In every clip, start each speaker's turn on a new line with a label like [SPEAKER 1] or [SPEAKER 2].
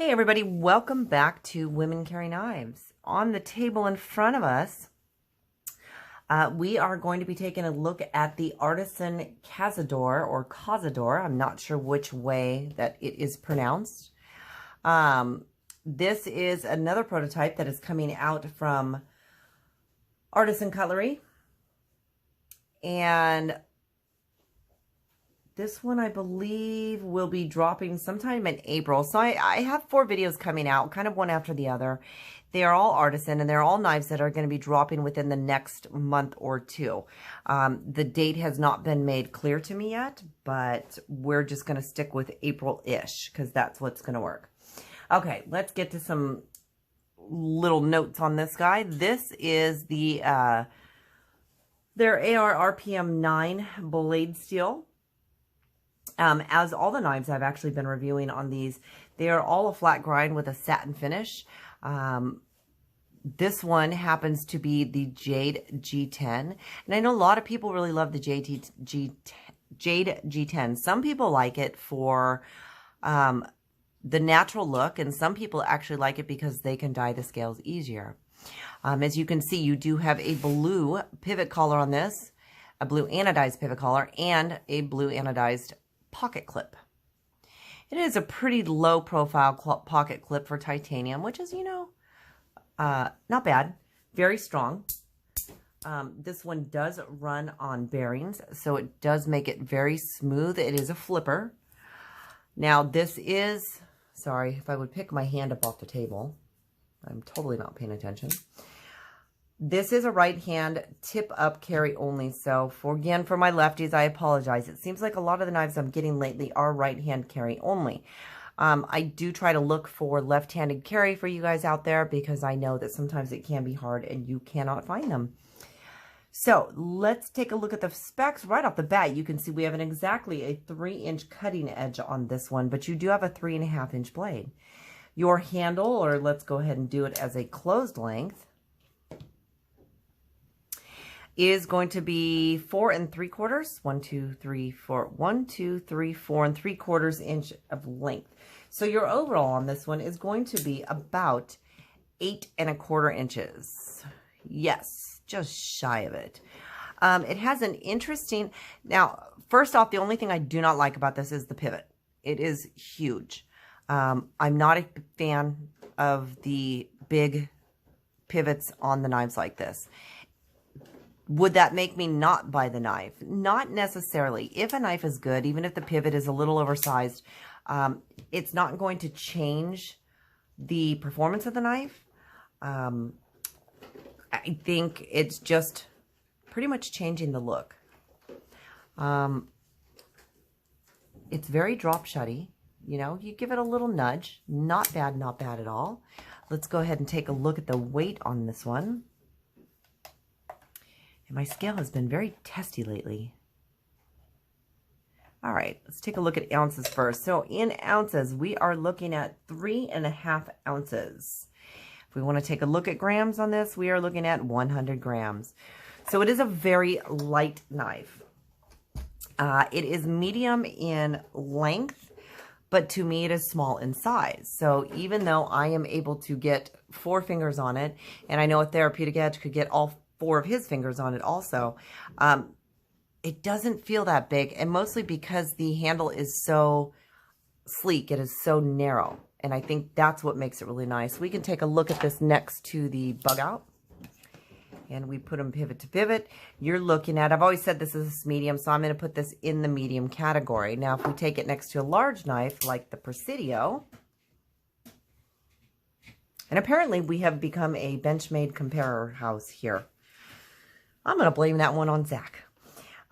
[SPEAKER 1] Hey everybody, welcome back to Women Carry Knives. On the table in front of us, we are going to be taking a look at the Artisan Cazador or Cazador. I'm not sure which way that it is pronounced. This is another prototype that is coming out from Artisan Cutlery. And this one, I believe, will be dropping sometime in April. So I have 4 videos coming out, kind of one after the other. They are all artisan, and they're all knives that are going to be dropping within the next month or two. The date has not been made clear to me yet, but we're just going to stick with April-ish because that's what's going to work. Okay, let's get to some little notes on this guy. This is the their AR RPM 9 blade steel. As all the knives I've actually been reviewing on these, they are all a flat grind with a satin finish. This one happens to be the Jade G10. And I know a lot of people really love the Jade G10. Some people like it for the natural look, and some people actually like it because they can dye the scales easier. As you can see, you do have a blue pivot collar on this, a blue anodized pivot collar, and a blue anodized pocket clip. It is a pretty low profile pocket clip for titanium, which is, you know, not bad. Very strong. This one does run on bearings, so it does make it very smooth. It is a flipper. Now this is, sorry, if I would pick my hand up off the table, I'm totally not paying attention. This is a right hand tip up carry only. So again, for my lefties, I apologize. It seems like a lot of the knives I'm getting lately are right hand carry only. I do try to look for left-handed carry for you guys out there because I know that sometimes it can be hard and you cannot find them. So let's take a look at the specs right off the bat. You can see we have exactly a 3-inch cutting edge on this one, but you do have a 3.5-inch blade. Your handle, or let's go ahead and do it as a closed length, is going to be 4 3/4. 1, 2, 3, 4. 1, 2, 3, 4 3/4 inch of length. So your overall on this one is going to be about 8 1/4 inches. Yes, just shy of it. It has an interesting, now, first off, the only thing I do not like about this is the pivot. It is huge. I'm not a fan of the big pivots on the knives like this. Would that make me not buy the knife? Not necessarily. If a knife is good, even if the pivot is a little oversized, it's not going to change the performance of the knife. I think it's just pretty much changing the look. It's very drop shutty. You know, you give it a little nudge. Not bad, not bad at all. Let's go ahead and take a look at the weight on this one. And my scale has been very testy lately. All right, let's take a look at ounces first. So in ounces, we are looking at 3.5 ounces. If we want to take a look at grams on this, we are looking at 100 grams. So it is a very light knife. It is medium in length, but to me it is small in size. So even though I am able to get 4 fingers on it, and I know a therapeutic edge could get all 4 of his fingers on it also, it doesn't feel that big, and mostly because the handle is so sleek, it is so narrow, and I think that's what makes it really nice. We can take a look at this next to the bug out, and we put them pivot to pivot. You're looking at, I've always said this is medium, so I'm going to put this in the medium category. Now if we take it next to a large knife like the Presidio, and apparently we have become a Benchmade comparer house here. I'm going to blame that one on Zach.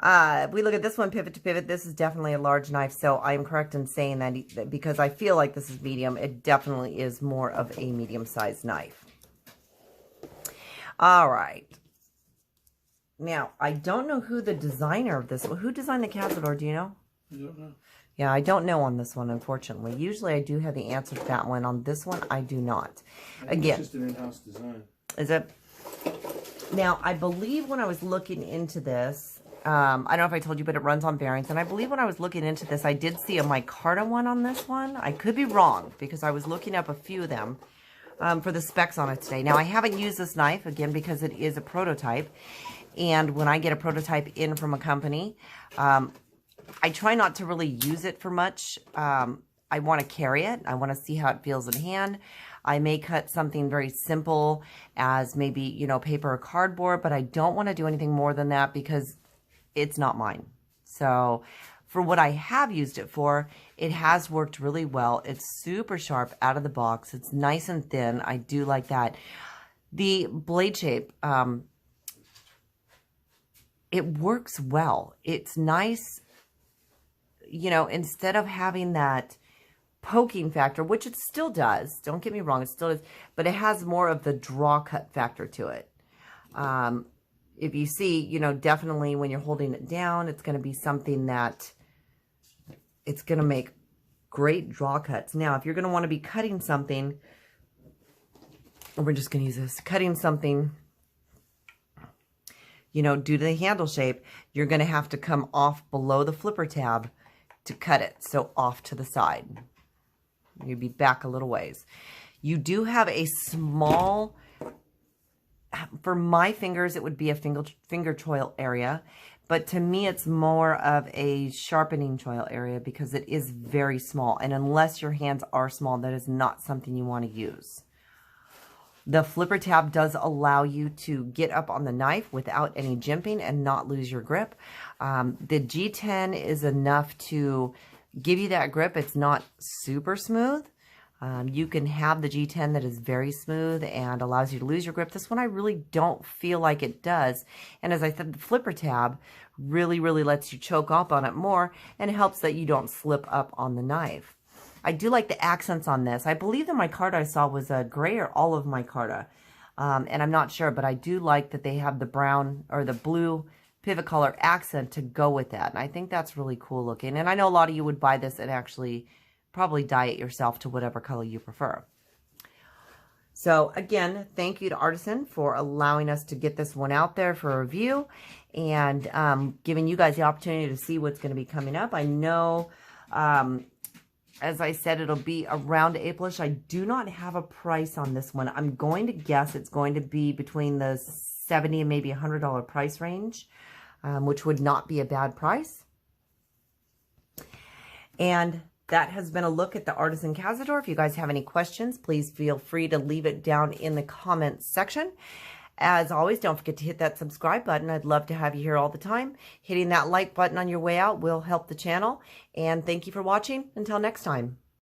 [SPEAKER 1] If we look at this one, pivot to pivot, this is definitely a large knife. So I am correct in saying that because I feel like this is medium, it definitely is more of a medium-sized knife. All right. Now, I don't know who the designer of this, who designed the Cazador, do you know?
[SPEAKER 2] I don't know.
[SPEAKER 1] Yeah, I don't know on this one, unfortunately. Usually I do have the answer to that one. On this one, I do not. Again,
[SPEAKER 2] it's just an in-house design.
[SPEAKER 1] Is it? Now, I believe when I was looking into this, I don't know if I told you, but it runs on bearings. And I believe when I was looking into this, I did see a micarta one on this one. I could be wrong because I was looking up a few of them for the specs on it today. Now, I haven't used this knife, again, because it is a prototype. And when I get a prototype in from a company, I try not to really use it for much. I want to carry it. I want to see how it feels in hand. I may cut something very simple as maybe, you know, paper or cardboard, but I don't want to do anything more than that because it's not mine. So for what I have used it for, it has worked really well. It's super sharp out of the box. It's nice and thin. I do like that. The blade shape, it works well. It's nice, you know, instead of having that poking factor, which it still does. Don't get me wrong, it still does, but it has more of the draw cut factor to it. If you see, you know, definitely when you're holding it down, it's going to be something that it's going to make great draw cuts. Now, if you're going to want to be cutting something, we're just going to use this, cutting something, you know, due to the handle shape, you're going to have to come off below the flipper tab to cut it. So off to the side. You'd be back a little ways. You do have a small, for my fingers, it would be a finger choil area. But to me, it's more of a sharpening choil area because it is very small. And unless your hands are small, that is not something you want to use. The flipper tab does allow you to get up on the knife without any jimping and not lose your grip. The G10 is enough to give you that grip. It's not super smooth. You can have the G10 that is very smooth and allows you to lose your grip. This one I really don't feel like it does. And as I said, the flipper tab really, really lets you choke up on it more and helps that you don't slip up on the knife. I do like the accents on this. I believe the micarta I saw was a gray or olive micarta. And I'm not sure, but I do like that they have the brown or the blue pivot color accent to go with that. And I think that's really cool looking. And I know a lot of you would buy this and actually probably dye it yourself to whatever color you prefer. So again, thank you to Artisan for allowing us to get this one out there for review and giving you guys the opportunity to see what's going to be coming up. I know, as I said, it'll be around April-ish. I do not have a price on this one. I'm going to guess it's going to be between the $70 and maybe $100 price range, which would not be a bad price. And that has been a look at the Artisan Cazador. If you guys have any questions, please feel free to leave it down in the comments section. As always, don't forget to hit that subscribe button. I'd love to have you here all the time. Hitting that like button on your way out will help the channel. And thank you for watching. Until next time.